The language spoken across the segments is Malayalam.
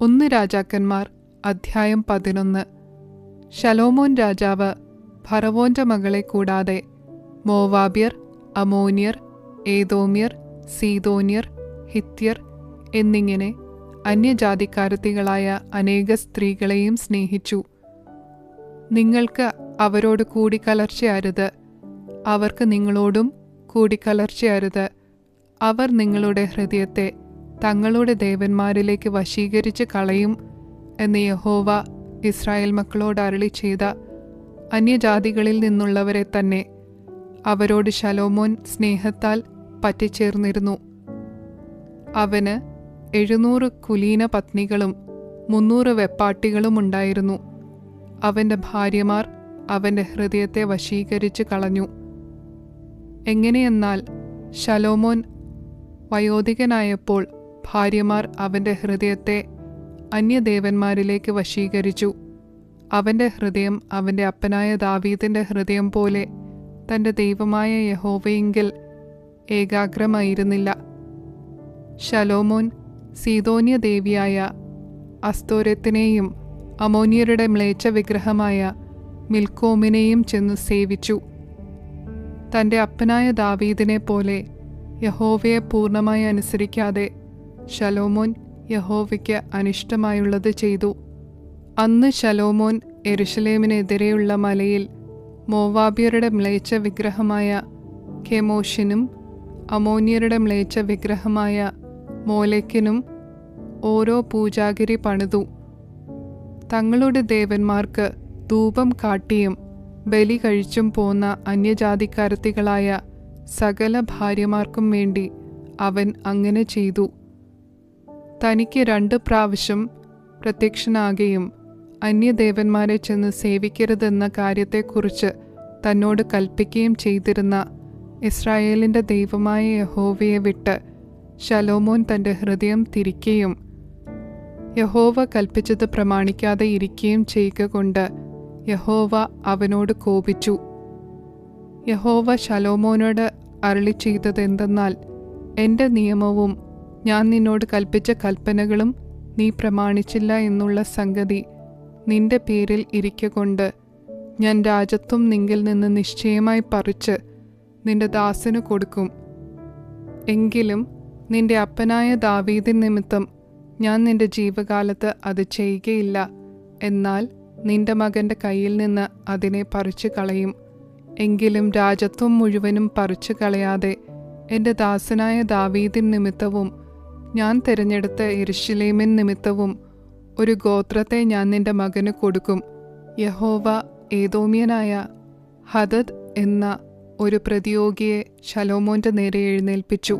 1 രാജാക്കന്മാർ അധ്യായം 11. ശലോമോൻ രാജാവ് ഫറവോന്റെ മകളെ കൂടാതെ മോവാബ്യർ, അമോന്യർ, ഏദോമ്യർ, സീദോന്യർ, ഹിത്യർ എന്നിങ്ങനെ അന്യജാതിക്കാരത്തികളായ അനേക സ്ത്രീകളെയും സ്നേഹിച്ചു. നിങ്ങൾക്ക് അവരോട് കൂടിക്കലർച്ചയരുത്, അവർക്ക് നിങ്ങളോടും കൂടിക്കലർച്ചയരുത്. അവർ നിങ്ങളുടെ ഹൃദയത്തെ തങ്ങളുടെ ദേവന്മാരിലേക്ക് വശീകരിച്ച് കളയും എന്ന് യഹോവ ഇസ്രായേൽ മക്കളോട് അരുളി ചെയ്ത അന്യജാതികളിൽ നിന്നുള്ളവരെ തന്നെ അവരോട് ശലോമോൻ സ്നേഹത്താൽ പറ്റിച്ചേർന്നിരുന്നു. അവന് 700 കുലീന പത്നികളും 300 വെപ്പാട്ടികളും ഉണ്ടായിരുന്നു. അവൻ്റെ ഭാര്യമാർ അവൻ്റെ ഹൃദയത്തെ വശീകരിച്ച് കളഞ്ഞു. എങ്ങനെയെന്നാൽ ശലോമോൻ വയോധികനായപ്പോൾ ഭാര്യമാർ അവൻ്റെ ഹൃദയത്തെ അന്യദേവന്മാരിലേക്ക് വശീകരിച്ചു. അവൻ്റെ ഹൃദയം അവൻ്റെ അപ്പനായ ദാവീദിൻ്റെ ഹൃദയം പോലെ തൻ്റെ ദൈവമായ യഹോവയിങ്കൽ ഏകാഗ്രമായിരുന്നില്ല. ശലോമോൻ സീദോന്യ ദേവിയായ അസ്തോരത്തിനെയും അമോന്യരുടെ മ്ലേച്ഛ വിഗ്രഹമായ മിൽക്കോമിനെയും ചെന്ന് സേവിച്ചു. തൻ്റെ അപ്പനായ ദാവീദിനെ പോലെ യഹോവയെ പൂർണ്ണമായി അനുസരിക്കാതെ ശലോമോൻ യഹോവയ്ക്ക് അനിഷ്ടമായുള്ളത് ചെയ്തു. അന്ന് ശലോമോൻ യെരുശലേമിനെതിരെയുള്ള മലയിൽ മോവാബ്യരുടെ മ്ലേച്ഛ വിഗ്രഹമായ കെമോഷിനും അമോന്യരുടെ മ്ലേച്ഛ വിഗ്രഹമായ മോലെക്കിനും ഓരോ പൂജാഗിരി പണിതു. തങ്ങളുടെ ദേവന്മാർക്ക് ധൂപം കാട്ടിയും ബലി കഴിച്ചും പോന്ന അന്യജാതിക്കാരത്തികളായ സകല ഭാര്യമാർക്കും വേണ്ടി അവൻ അങ്ങനെ ചെയ്തു. തനിക്ക് 2 പ്രാവശ്യം പ്രത്യക്ഷനാകുകയും അന്യദേവന്മാരെ ചെന്ന് സേവിക്കരുതെന്ന കാര്യത്തെക്കുറിച്ച് തന്നോട് കൽപ്പിക്കുകയും ചെയ്തിരുന്ന ഇസ്രായേലിൻ്റെ ദൈവമായ യഹോവയെ വിട്ട് ശലോമോൻ തൻ്റെ ഹൃദയം തിരിക്കുകയും യഹോവ കൽപ്പിച്ചത് പ്രമാണിക്കാതെ ഇരിക്കുകയും ചെയ്യുക കൊണ്ട് യഹോവ അവനോട് കോപിച്ചു. യഹോവ ശലോമോനോട് അരുളി ചെയ്തതെന്തെന്നാൽ, എൻ്റെ നിയമവും ഞാൻ നിന്നോട് കൽപ്പിച്ച കൽപ്പനകളും നീ പ്രമാണിച്ചില്ല എന്നുള്ള സംഗതി നിന്റെ പേരിൽ ഇരിക്കൊണ്ട് ഞാൻ രാജത്വം നിങ്കിൽ നിന്ന് നിശ്ചയമായി പറിച്ച് നിന്റെ ദാസന് കൊടുക്കും. എങ്കിലും നിന്റെ അപ്പനായ ദാവീദിൻ നിമിത്തം ഞാൻ നിന്റെ ജീവകാലത്ത് അത് ചെയ്യുകയില്ല. എന്നാൽ നിന്റെ മകൻ്റെ കയ്യിൽ നിന്ന് അതിനെ പറിച്ചു കളയും. എങ്കിലും രാജത്വം മുഴുവനും പറിച്ചു കളയാതെ എൻ്റെ ദാസനായ ദാവീദിൻ നിമിത്തവും ഞാൻ തിരഞ്ഞെടുത്ത യെരുശലേമിൻ നിമിത്തവും ഒരു ഗോത്രത്തെ ഞാൻ നിന്റെ മകന് കൊടുക്കും. യഹോവ ഏദോമ്യനായ ഹദദ് എന്ന ഒരു പ്രതിയോഗിയെ ശലോമോന്റെ നേരെ എഴുന്നേൽപ്പിച്ചു.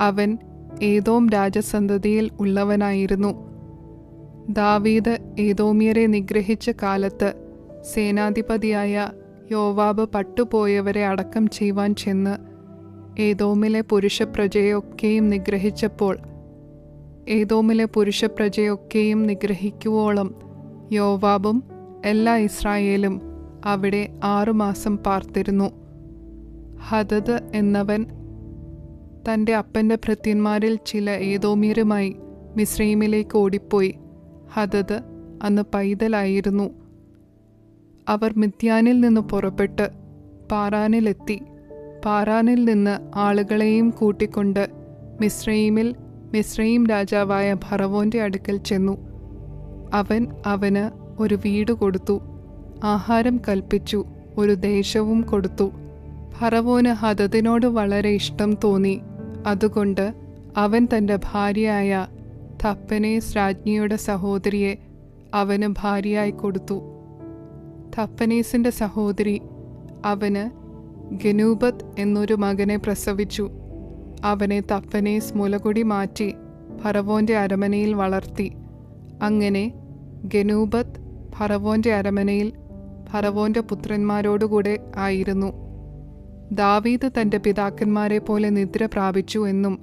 അവൻ ഏദോം രാജസന്തതിയിൽ ഉള്ളവനായിരുന്നു. ദാവീദ് ഏദോമ്യരെ നിഗ്രഹിച്ച കാലത്ത് സേനാധിപതിയായ യോവാബ് പട്ടുപോയവരെ അടക്കം ചെയ്യുവാൻ ചെന്ന് ഏദോമിലെ പുരുഷപ്രജയൊക്കെയും നിഗ്രഹിച്ചപ്പോൾ ഏദോമിലെ പുരുഷപ്രജയൊക്കെയും നിഗ്രഹിക്കുവോളം യോവാബും എല്ലാ ഇസ്രായേലും അവിടെ 6 മാസം പാർത്തിരുന്നു. ഹദദ് എന്നവൻ തൻ്റെ അപ്പൻ്റെ ഭൃത്യന്മാരിൽ ചില ഏദോമ്യരുമായി മിസ്രയീമിലേക്ക് ഓടിപ്പോയി. ഹദദ് അന്ന് പൈതലായിരുന്നു. അവർ മിദ്യാനിൽ നിന്ന് പുറപ്പെട്ട് പാറാനിലെത്തി. പാറാനിൽ നിന്ന് ആളുകളെയും കൂട്ടിക്കൊണ്ട് മിസ്രയീമിൽ മിസ്രയീം രാജാവായ ഫറവോന്റെ അടുക്കൽ ചെന്നു. അവൻ അവന് ഒരു വീട് കൊടുത്തു, ആഹാരം കൽപ്പിച്ചു, ഒരു ദേശവും കൊടുത്തു. ഫറവോന് ഹദദിനോട് വളരെ ഇഷ്ടം തോന്നി. അതുകൊണ്ട് അവൻ തൻ്റെ ഭാര്യയായ തപ്പനേസ് രാജ്ഞിയുടെ സഹോദരിയെ അവന് ഭാര്യയായി കൊടുത്തു. തപ്പനേസിൻ്റെ സഹോദരി അവന് ഗനൂബത്ത് എന്നൊരു മകനെ പ്രസവിച്ചു. അവനെ തപ്പനേസ് മുലകുടി മാറ്റി ഫറവോന്റെ അരമനയിൽ വളർത്തി. അങ്ങനെ ഗനൂബത്ത് ഫറവോന്റെ അരമനയിൽ ഫറവോന്റെ പുത്രന്മാരോടുകൂടെ ആയിരുന്നു. ദാവീദ് തൻ്റെ പിതാക്കന്മാരെ പോലെ നിദ്ര പ്രാപിച്ചു എന്നും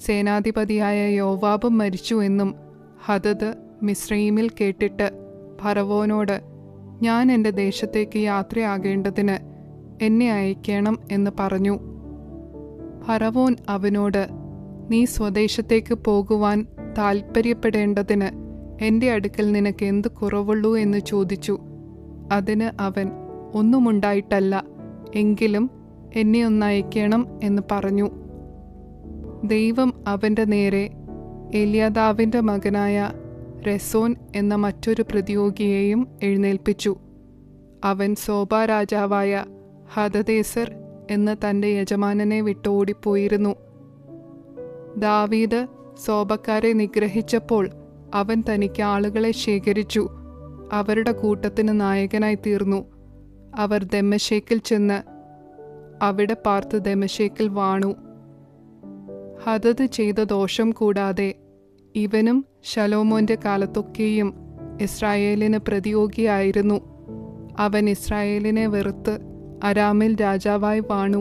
സേനാധിപതിയായ യോവാബും മരിച്ചു എന്നും ഹദദ് മിസ്രയീമിൽ കേട്ടിട്ട് ഫറവോനോട്, ഞാൻ എൻ്റെ ദേശത്തേക്ക് യാത്രയാകേണ്ടതിന് എന്നെ അയക്കണം എന്ന് പറഞ്ഞു. ഫറവോൻ അവനോട്, നീ സ്വദേശത്തേക്ക് പോകുവാൻ താൽപ്പര്യപ്പെടേണ്ടതിന് എൻ്റെ അടുക്കൽ നിനക്ക് എന്ത് കുറവുള്ളൂ എന്ന് ചോദിച്ചു. അതിന് അവൻ, ഒന്നുമുണ്ടായിട്ടല്ല, എങ്കിലും എന്നെ ഒന്നയക്കണം എന്ന് പറഞ്ഞു. ദൈവം അവൻ്റെ നേരെ എലിയാദാവിൻ്റെ മകനായ രസോൻ എന്ന മറ്റൊരു പ്രതിയോഗിയെയും എഴുന്നേൽപ്പിച്ചു. അവൻ സോബാ രാജാവായ ഹദദേസർ എന്ന തൻ്റെ യജമാനനെ വിട്ടോടിപ്പോയിരുന്നു. ദാവീദ് സോബക്കാരെ നിഗ്രഹിച്ചപ്പോൾ അവൻ തനിക്ക് ആളുകളെ ശേഖരിച്ചു. അവരുടെ കൂട്ടത്തിന് നായകനായി തീർന്നു. അവർ ദമ്മശേക്കിൽ ചെന്ന് അവിടെ പാർത്ത് ദമ്മശേക്കിൽ വാണു. ഹദദ് ചെയ്ത ദോഷം കൂടാതെ ഇവനും ശലോമോന്റെ കാലത്തൊക്കെയും ഇസ്രായേലിന് പ്രതിയോഗിയായിരുന്നു. അവൻ ഇസ്രായേലിനെ വെറുത്ത് അരാമിൽ രാജാവായി വാണു.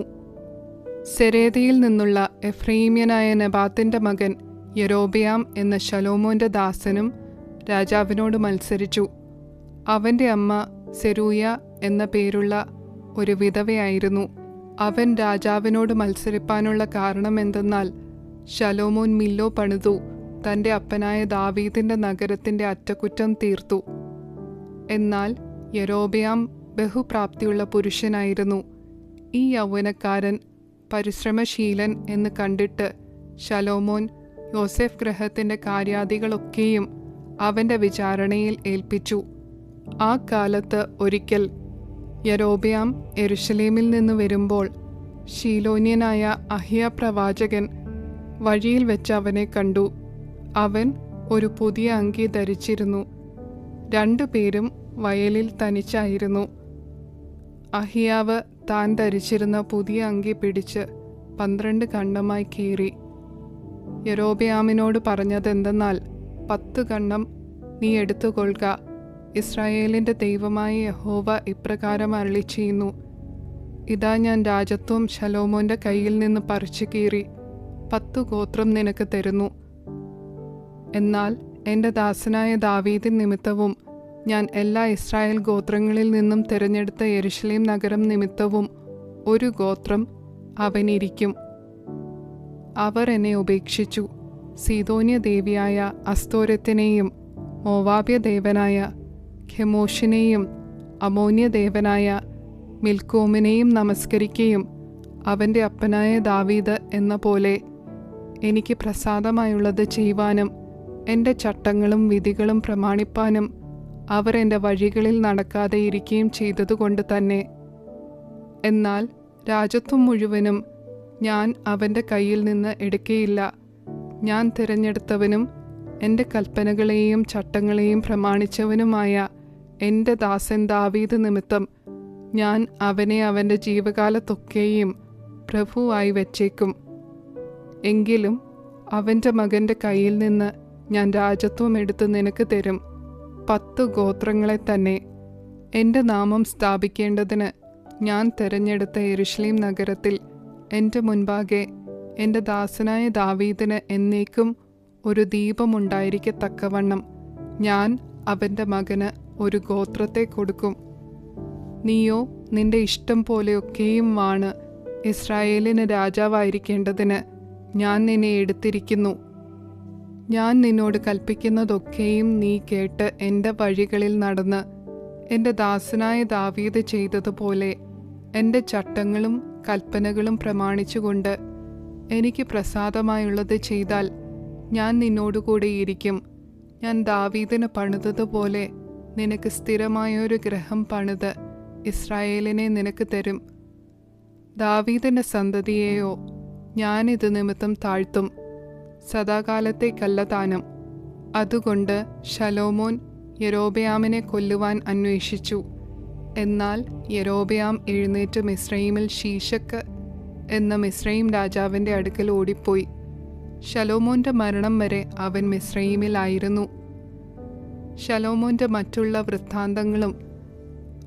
സെരേദയിൽ നിന്നുള്ള എഫ്രൈമ്യനായ നെബാത്തിന്റെ മകൻ യൊരോബെയാം എന്ന ശലോമോന്റെ ദാസനും രാജാവിനോട് മത്സരിച്ചു. അവന്റെ അമ്മ സെരൂയ എന്ന പേരുള്ള ഒരു വിധവയായിരുന്നു. അവൻ രാജാവിനോട് മത്സരിപ്പാനുള്ള കാരണമെന്തെന്നാൽ ശലോമോൻ മില്ലോ പണിതു തൻ്റെ അപ്പനായ ദാവീദിന്റെ നഗരത്തിന്റെ അറ്റകുറ്റം തീർത്തു. എന്നാൽ യൊരോബെയാം ബഹുപ്രാപ്തിയുള്ള പുരുഷനായിരുന്നു. ഈ യൗവനക്കാരൻ പരിശ്രമശീലൻ എന്ന് കണ്ടിട്ട് ശലോമോൻ യോസെഫ് ഗൃഹത്തിന്റെ കാര്യാദികളൊക്കെയും അവന്റെ വിചാരണയിൽ ഏൽപ്പിച്ചു. ആ കാലത്ത് ഒരിക്കൽ യൊരോബെയാം യെരുശലേമിൽ നിന്ന് വരുമ്പോൾ ശീലോന്യനായ അഹിയ പ്രവാചകൻ വഴിയിൽ വെച്ച് അവനെ കണ്ടു. അവൻ ഒരു പുതിയ അങ്കി ധരിച്ചിരുന്നു. രണ്ടുപേരും വയലിൽ തനിച്ചായിരുന്നു. അഹിയാവ് താൻ ധരിച്ചിരുന്ന പുതിയ അങ്കി പിടിച്ച് 12 ഖണ്ഡമായി കീറി. യൊരോബെയാമിനോട് പറഞ്ഞതെന്തെന്നാൽ, 10 ഖണ്ഡം നീ എടുത്തുകൊള്ളുക. ഇസ്രായേലിന്റെ ദൈവമായ യഹോവ ഇപ്രകാരം അരുളിച്ചെയ്യുന്നു, ഇതാ ഞാൻ രാജത്വം ശലോമോന്റെ കയ്യിൽ നിന്ന് പറിച്ചു കീറി 10 ഗോത്രം നിനക്ക് തരുന്നു. എന്നാൽ എൻ്റെ ദാസനായ ദാവീദിൻ നിമിത്തവും ഞാൻ എല്ലാ ഇസ്രായേൽ ഗോത്രങ്ങളിൽ നിന്നും തിരഞ്ഞെടുത്ത യെരുശലേം നഗരം നിമിത്തവും 1 ഗോത്രം അവനിരിക്കും. അവർ എന്നെ ഉപേക്ഷിച്ചു. സീദോന്യ ദേവിയായ അസ്തോരത്തിനെയും മോവാബ്യ ദേവനായ ഖെമോഷിനെയും അമോന്യ ദേവനായ മിൽക്കോമിനെയും നമസ്കരിക്കുകയും അവൻ്റെ അപ്പനായ ദാവീദ് എന്ന പോലെ എനിക്ക് പ്രസാദമായുള്ളത് ചെയ്യുവാനും എൻ്റെ ചട്ടങ്ങളും വിധികളും പ്രമാണിപ്പാനും അവർ എൻ്റെ വഴികളിൽ നടക്കാതെ ഇരിക്കുകയും ചെയ്തതുകൊണ്ട് തന്നെ. എന്നാൽ രാജത്വം മുഴുവനും ഞാൻ അവൻ്റെ കയ്യിൽ നിന്ന് എടുക്കുകയില്ല. ഞാൻ തിരഞ്ഞെടുത്തവനും എൻ്റെ കൽപ്പനകളെയും ചട്ടങ്ങളെയും പ്രമാണിച്ചവനുമായ എൻ്റെ ദാസൻ ദാവീദ് നിമിത്തം ഞാൻ അവനെ അവൻ്റെ ജീവകാലത്തൊക്കെയും പ്രഭുവായി വച്ചേക്കും. എങ്കിലും അവൻ്റെ മകൻ്റെ കയ്യിൽ നിന്ന് ഞാൻ രാജത്വം എടുത്ത് നിനക്ക് തരും, 10 ഗോത്രങ്ങളെ തന്നെ. എൻ്റെ നാമം സ്ഥാപിക്കേണ്ടതിന് ഞാൻ തിരഞ്ഞെടുത്ത യെരുശലേം നഗരത്തിൽ എൻ്റെ മുൻപാകെ എൻ്റെ ദാസനായ ദാവീദിന് എന്നേക്കും ഒരു ദീപമുണ്ടായിരിക്കത്തക്കവണ്ണം ഞാൻ അവൻ്റെ മകന് ഒരു ഗോത്രത്തെ കൊടുക്കും. നീയോ നിന്റെ ഇഷ്ടം പോലെയൊക്കെയും വാണ് ഇസ്രായേലിന് രാജാവായിരിക്കേണ്ടതിന് ഞാൻ നിന്നെ എടുത്തിരിക്കുന്നു. ഞാൻ നിന്നോട് കൽപ്പിക്കുന്നതൊക്കെയും നീ കേട്ട് എൻ്റെ വഴികളിൽ നടന്ന് എൻ്റെ ദാസനായ ദാവീദ് ചെയ്തതുപോലെ എൻ്റെ ചട്ടങ്ങളും കൽപ്പനകളും പ്രമാണിച്ചുകൊണ്ട് എനിക്ക് പ്രസാദമായുള്ളത് ചെയ്താൽ ഞാൻ നിന്നോടുകൂടെ ഇരിക്കും. ഞാൻ ദാവീദിന് പണിതതുപോലെ നിനക്ക് സ്ഥിരമായൊരു ഗൃഹം പണിത് ഇസ്രായേലിനെ നിനക്ക് തരും. ദാവീദിൻ്റെ സന്തതിയെയോ ഞാനിത് നിമിത്തം താഴ്ത്തും, സദാകാലത്തേക്കല്ല താനും. അതുകൊണ്ട് ശലോമോൻ യൊരോബെയാമിനെ കൊല്ലുവാൻ അന്വേഷിച്ചു. എന്നാൽ യൊരോബെയാം എഴുന്നേറ്റ് മിസ്രയീമിൽ ശീശക്ക് എന്ന മിസ്രയീം രാജാവിൻ്റെ അടുക്കൽ ഓടിപ്പോയി. ശലോമോന്റെ മരണം വരെ അവൻ മിസ്രയീമിലായിരുന്നു. ശലോമോന്റെ മറ്റുള്ള വൃത്താന്തങ്ങളും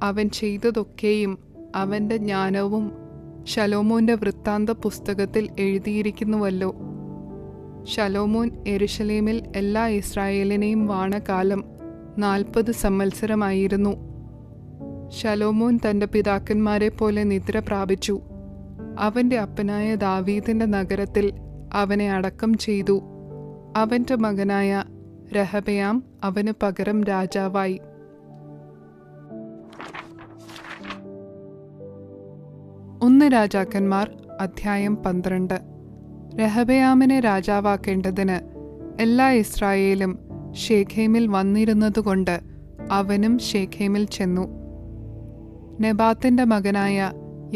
അവൻ ചെയ്തതൊക്കെയും അവൻ്റെ ജ്ഞാനവും ശലോമോന്റെ വൃത്താന്ത പുസ്തകത്തിൽ എഴുതിയിരിക്കുന്നുവല്ലോ. ശലോമോൻ യെരുശലേമിൽ എല്ലാ ഇസ്രായേലിനെയും വാണ കാലം 40 സംവത്സരമായിരുന്നു. ശലോമോൻ തൻ്റെ പിതാക്കന്മാരെ പോലെ നിദ്ര പ്രാപിച്ചു. അവൻ്റെ അപ്പനായ ദാവീദിന്റെ നഗരത്തിൽ അവനെ അടക്കം ചെയ്തു. അവൻ്റെ മകനായ രഹബയാം അവന് പകരം രാജാവായി. 1 രാജാക്കന്മാർ അധ്യായം 12. രഹബയാമിനെ രാജാവാക്കേണ്ടതിന് എല്ലാ ഇസ്രായേലും ശേഖേമിൽ വന്നിരുന്നതുകൊണ്ട് അവനും ശേഖേമിൽ ചെന്നു. നെബാത്തിന്റെ മകനായ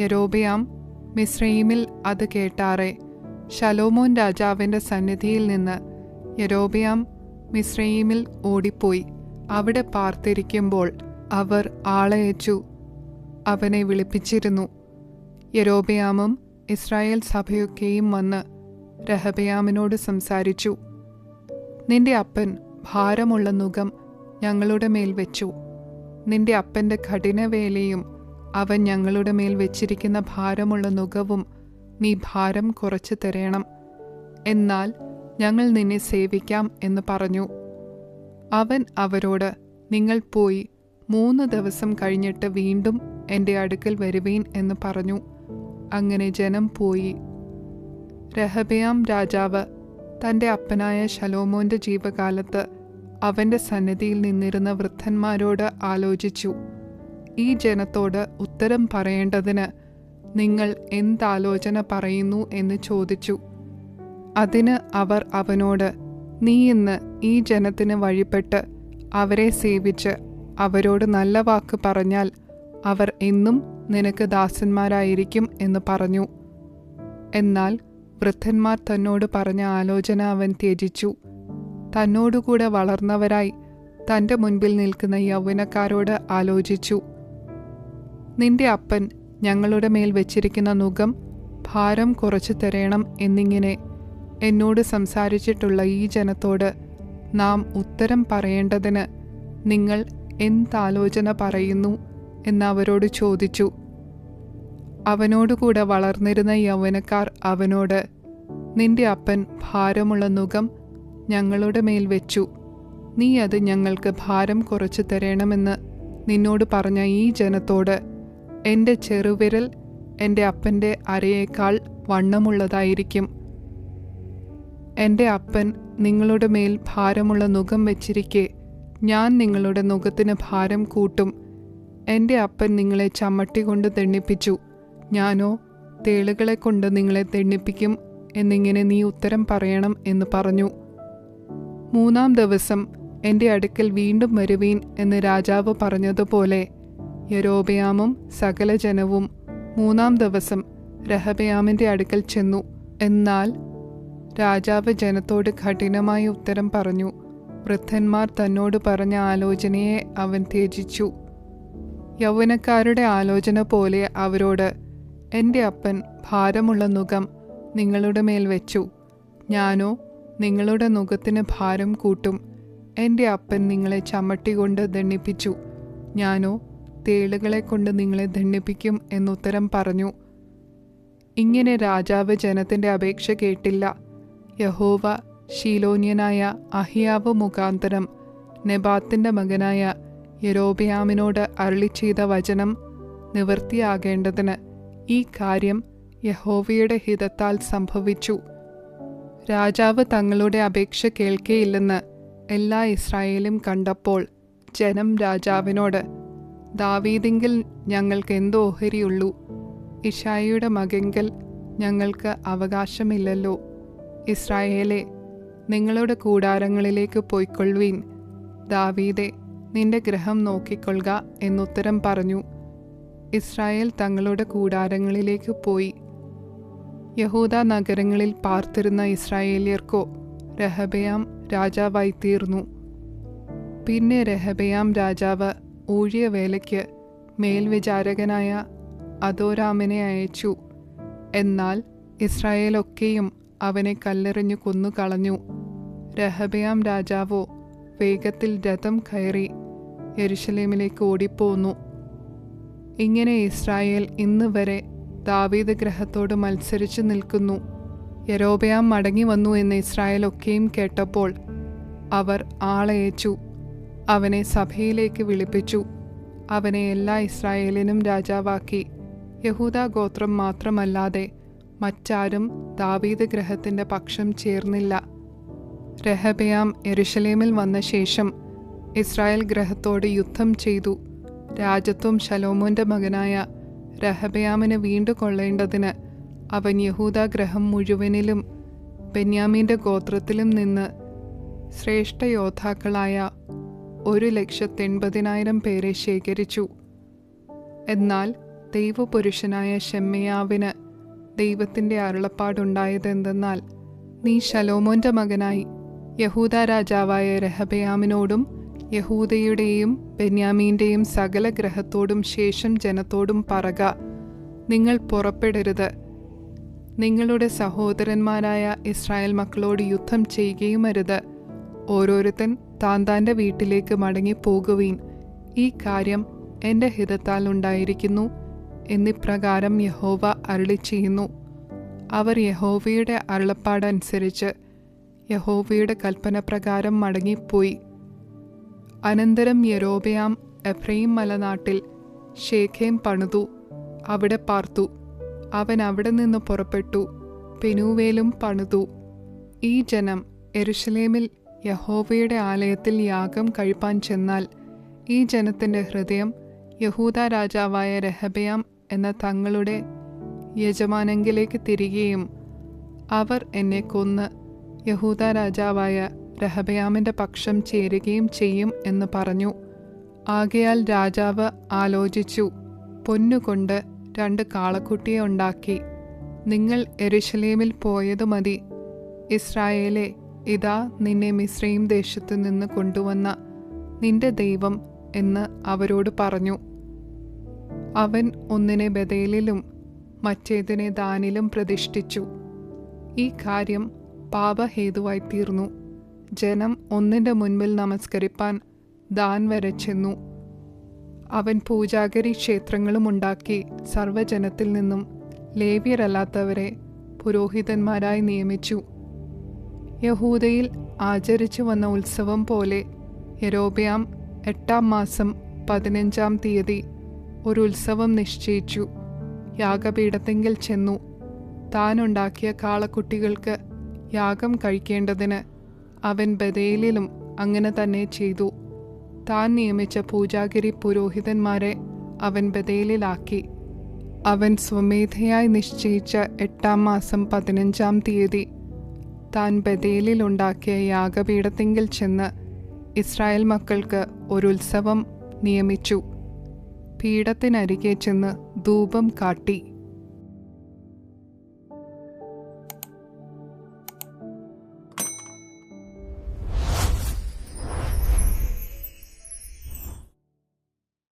യൊരോബെയാം മിസ്രയീമിൽ അത് കേട്ടാറെ ശലോമോൻ രാജാവിന്റെ സന്നിധിയിൽ നിന്ന് യൊരോബെയാം മിസ്രയീമിൽ ഓടിപ്പോയി അവിടെ പാർത്തിരിക്കുമ്പോൾ അവർ ആളയച്ചു അവനെ വിളിപ്പിച്ചിരുന്നു. യൊരോബെയാമും ഇസ്രായേൽ സഭയൊക്കെയും വന്ന് രഹബയാമിനോട് സംസാരിച്ചു. നിന്റെ അപ്പൻ ഭാരമുള്ള നുകം ഞങ്ങളുടെ മേൽ വെച്ചു. നിന്റെ അപ്പന്റെ കഠിനവേലയും അവൻ ഞങ്ങളുടെ മേൽ വെച്ചിരിക്കുന്ന ഭാരമുള്ള നുകവും നീ ഭാരം കുറച്ചു തരേണം. എന്നാൽ ഞങ്ങൾ നിന്നെ സേവിക്കാം എന്ന് പറഞ്ഞു. അവൻ അവരോട്, നിങ്ങൾ പോയി 3 ദിവസം കഴിഞ്ഞിട്ട് വീണ്ടും എൻ്റെ അടുക്കൽ വരുവീൻ എന്ന് പറഞ്ഞു. അങ്ങനെ ജനം പോയി. രഹബയാം രാജാവ് തൻ്റെ അപ്പനായ ശലോമോന്റെ ജീവകാലത്ത് അവൻ്റെ സന്നിധിയിൽ നിന്നിരുന്ന വൃദ്ധന്മാരോട് ആലോചിച്ചു. ഈ ജനത്തോട് ഉത്തരം പറയേണ്ടതിന് നിങ്ങൾ എന്താലോചന പറയുന്നു എന്ന് ചോദിച്ചു. അതിന് അവർ അവനോട്, നീ ഇന്ന് ഈ ജനത്തിന് വഴിപ്പെട്ട് അവരെ സേവിച്ച് അവരോട് നല്ല വാക്ക് പറഞ്ഞാൽ അവർ എന്നും നിനക്ക് ദാസന്മാരായിരിക്കും എന്ന് പറഞ്ഞു. എന്നാൽ വൃദ്ധന്മാർ തന്നോട് പറഞ്ഞ ആലോചന അവൻ ത്യജിച്ചു. തന്നോടുകൂടെ വളർന്നവരായി തൻ്റെ മുൻപിൽ നിൽക്കുന്ന യൗവനക്കാരോട് ആലോചിച്ചു. നിന്റെ അപ്പൻ ഞങ്ങളുടെ മേൽ വെച്ചിരിക്കുന്ന നുകം ഭാരം കുറച്ചു തരേണം എന്നിങ്ങനെ എന്നോട് സംസാരിച്ചിട്ടുള്ള ഈ ജനത്തോട് നാം ഉത്തരം പറയേണ്ടതിന് നിങ്ങൾ എന്താലോചന പറയുന്നു എന്നവരോട് ചോദിച്ചു. അവനോടുകൂടെ വളർന്നിരുന്ന യൗവനക്കാർ അവനോട്, നിന്റെ അപ്പൻ ഭാരമുള്ള നുകം ഞങ്ങളുടെ മേൽ വെച്ചു. നീ അത് ഞങ്ങൾക്ക് ഭാരം കുറച്ചു തരേണമെന്ന് നിന്നോട് പറഞ്ഞ ഈ ജനത്തോട്, എൻ്റെ ചെറുവിരൽ എൻ്റെ അപ്പൻ്റെ അരയേക്കാൾ വണ്ണമുള്ളതായിരിക്കും. എൻ്റെ അപ്പൻ നിങ്ങളുടെ മേൽ ഭാരമുള്ള നുകം വെച്ചിരിക്കെ ഞാൻ നിങ്ങളുടെ നുകത്തിന് ഭാരം കൂട്ടും. എൻ്റെ അപ്പൻ നിങ്ങളെ ചമ്മട്ടി കൊണ്ട് തെണ്ണിപ്പിച്ചു, ഞാനോ തേളുകളെ കൊണ്ട് നിങ്ങളെ തെണ്ണിപ്പിക്കും എന്നിങ്ങനെ നീ ഉത്തരം പറയണം എന്ന് പറഞ്ഞു. 3-ാം ദിവസം എൻ്റെ അടുക്കൽ വീണ്ടും വരുവീൻ എന്ന് രാജാവ് പറഞ്ഞതുപോലെ യൊരോബെയാമും സകല ജനവും 3-ാം ദിവസം രഹബയാമിൻ്റെ അടുക്കൽ ചെന്നു. എന്നാൽ രാജാവ് ജനത്തോട് കഠിനമായ ഉത്തരം പറഞ്ഞു. വൃദ്ധന്മാർ തന്നോട് പറഞ്ഞ ആലോചനയെ അവൻ ത്യജിച്ചു. യൗവനക്കാരുടെ ആലോചന പോലെ അവരോട്, എൻ്റെ അപ്പൻ ഭാരമുള്ള നുകം നിങ്ങളുടെ മേൽ വെച്ചു, ഞാനോ നിങ്ങളുടെ നുകത്തിന് ഭാരം കൂട്ടും. എൻ്റെ അപ്പൻ നിങ്ങളെ ചമ്മട്ടി കൊണ്ട് ദണ്ഡിപ്പിച്ചു, ഞാനോ തേളുകളെ കൊണ്ട് നിങ്ങളെ ദണ്ഡിപ്പിക്കും എന്നുത്തരം പറഞ്ഞു. ഇങ്ങനെ രാജാവ് ജനത്തിൻ്റെ അപേക്ഷ കേട്ടില്ല. യഹോവ ശീലോന്യനായ അഹിയാവ് മുഖാന്തരം നെബാത്തിന്റെ മകനായ യൊരോബെയാമിനോട് അരുളിച്ചെയ്ത വചനം നിവൃത്തിയാകേണ്ടതിന് ഈ കാര്യം യഹോവയുടെ ഹിതത്താൽ സംഭവിച്ചു. രാജാവ് തങ്ങളുടെ അപേക്ഷ കേൾക്കേയില്ലെന്ന് എല്ലാ ഇസ്രായേലും കണ്ടപ്പോൾ ജനം രാജാവിനോട്, ദാവീദിങ്കിൽ ഞങ്ങൾക്ക് എന്ത് ഓഹരിയുള്ളൂ? ഇശായിയുടെ മകങ്കൽ ഞങ്ങൾക്ക് അവകാശമില്ലല്ലോ. ഇസ്രായേലെ, നിങ്ങളുടെ കൂടാരങ്ങളിലേക്ക് പോയിക്കൊള്ളുവീൻ. ദാവീദെ, നിന്റെ ഗൃഹം നോക്കിക്കൊള്ളുക എന്നുത്തരം പറഞ്ഞു. ഇസ്രായേൽ തങ്ങളുടെ കൂടാരങ്ങളിലേക്ക് പോയി. യഹൂദ നഗരങ്ങളിൽ പാർത്തിരുന്ന ഇസ്രായേല്യർക്കോ രഹബയാം രാജാവായി തീർന്നു. പിന്നെ രഹബയാം രാജാവ് ഊഴിയവേലയ്ക്ക് മേൽവിചാരകനായ അദോരാമിനെ അയച്ചു. എന്നാൽ ഇസ്രായേലൊക്കെയും അവനെ കല്ലെറിഞ്ഞു കൊന്നുകളഞ്ഞു. രഹബയാം രാജാവോ വേഗത്തിൽ രഥം കയറി യെരുശലേമിലേക്ക് ഓടിപ്പോന്നു. ഇങ്ങനെ ഇസ്രായേൽ ഇന്ന് വരെ ദാവീദ് ഗൃഹത്തോട് മത്സരിച്ചു നിൽക്കുന്നു. യൊരോബെയാം മടങ്ങി വന്നു എന്ന് ഇസ്രായേലൊക്കെയും കേട്ടപ്പോൾ അവർ ആളയച്ചു അവനെ സഭയിലേക്ക് വിളിപ്പിച്ചു. അവനെ എല്ലാ ഇസ്രായേലിനും രാജാവാക്കി. യഹൂദാ ഗോത്രം മാത്രമല്ലാതെ മറ്റാരും ദാവീദ് ഗൃഹത്തിൻ്റെ പക്ഷം ചേർന്നില്ല. രെഹബെയാം യെരുശലേമിൽ വന്ന ശേഷം ഇസ്രായേൽ ഗൃഹത്തോട് യുദ്ധം ചെയ്തു രാജത്വം ശലോമോന്റെ മകനായ രെഹബെയാമിന് വീണ്ടു കൊള്ളേണ്ടതിന് അവൻ യഹൂദാ ഗൃഹം മുഴുവനിലും ബെന്യാമീന്റെ ഗോത്രത്തിലും നിന്ന് ശ്രേഷ്ഠ യോദ്ധാക്കളായ 180,000 പേരെ ശേഖരിച്ചു. എന്നാൽ ദൈവപുരുഷനായ ശെമയ്യാവിന് ദൈവത്തിന്റെ അരുളപ്പാടുണ്ടായതെന്തെന്നാൽ, നീ ശലോമോന്റെ മകനായി യഹൂദാ രാജാവായ രെഹബെയാമിനോടും യഹൂദയുടെയും ബെന്യാമീന്റെയും സകല ഗൃഹത്തോടും ശേഷം ജനത്തോടും പറക, നിങ്ങൾ പുറപ്പെടരുത്. നിങ്ങളുടെ സഹോദരന്മാരായ ഇസ്രായേൽ മക്കളോട് യുദ്ധം ചെയ്യുകയുമരുത്. ഓരോരുത്തൻ താന്താന്റെ വീട്ടിലേക്ക് മടങ്ങിപ്പോകുവീൻ. ഈ കാര്യം എൻ്റെ ഹിതത്താൽ ഉണ്ടായിരിക്കുന്നു എന്നിപ്രകാരം യഹോവ അരുളിച്ചെയ്യുന്നു. അവർ യഹോവയുടെ അരുളപ്പാടനുസരിച്ച് യഹോവയുടെ കൽപ്പന പ്രകാരം മടങ്ങിപ്പോയി. അനന്തരം യൊരോബെയാം എഫ്രയീം മലനാട്ടിൽ ശേഖേം പണിതു അവിടെ പാർത്തു. അവൻ അവിടെ നിന്ന് പുറപ്പെട്ടു പെനൂവേലും പണിതു. ഈ ജനം യെരുശലേമിൽ യഹോവയുടെ ആലയത്തിൽ യാഗം കഴിപ്പാൻ ചെന്നാൽ ഈ ജനത്തിൻ്റെ ഹൃദയം യഹൂദാ രാജാവായ രെഹബെയാം എന്ന തങ്ങളുടെ യജമാനങ്കിലേക്ക് തിരികെയും അവർ എന്നെ കൊന്ന് യഹൂദാ രാജാവായ രെഹബെയാമിൻ്റെ പക്ഷം ചേരുകയും ചെയ്യും എന്ന് പറഞ്ഞു. ആകയാൽ രാജാവ് ആലോചിച്ചു, പൊന്നുകൊണ്ട് 2 കാളക്കുട്ടിയെ ഉണ്ടാക്കി. നിങ്ങൾ യെരുശലേമിൽ പോയതു മതി. ഇസ്രായേലേ, ഇതാ നിന്നെ മിസ്രയീം ദേശത്തു നിന്ന് കൊണ്ടുവന്ന നിന്റെ ദൈവം എന്ന് അവരോട് പറഞ്ഞു. അവൻ ഒന്നിനെ ബഥേലിലും മറ്റേതിനെ ദാനിലും പ്രതിഷ്ഠിച്ചു. ഈ കാര്യം പാപഹേതുവായി തീർന്നു. ജനം ഒന്നിൻ്റെ മുൻപിൽ നമസ്കരിപ്പാൻ ദാൻ വരെ ചെന്നു. അവൻ പൂജാഗിരി ക്ഷേത്രങ്ങളും ഉണ്ടാക്കി സർവ്വജനത്തിൽ നിന്നും ലേവ്യരല്ലാത്തവരെ പുരോഹിതന്മാരായി നിയമിച്ചു. യഹൂദയിൽ ആചരിച്ചു വന്ന ഉത്സവം പോലെ യൊരോബെയാം 8-ാം മാസം 15-ാം തീയതി ഒരു ഉത്സവം നിശ്ചയിച്ചു. യാഗപീഠത്തിങ്കൽ ചെന്നു താനുണ്ടാക്കിയ കാളക്കുട്ടികൾക്ക് യാഗം കഴിക്കേണ്ടതിന് അവൻ ബഥേലിലും അങ്ങനെ തന്നെ ചെയ്തു. താൻ നിയമിച്ച പൂജാഗിരി പുരോഹിതന്മാരെ അവൻ ബഥേലിലാക്കി. അവൻ സ്വമേധയായി നിശ്ചയിച്ച 8-ാം മാസം 15-ാം തീയതി താൻ ബഥേലിലുണ്ടാക്കിയ യാഗപീഠത്തിങ്കൽ ചെന്ന് ഇസ്രായേൽ മക്കൾക്ക് ഒരു ഉത്സവം നിയമിച്ചു. പീഠത്തിനരികെ ചെന്ന് ധൂപം കാട്ടി.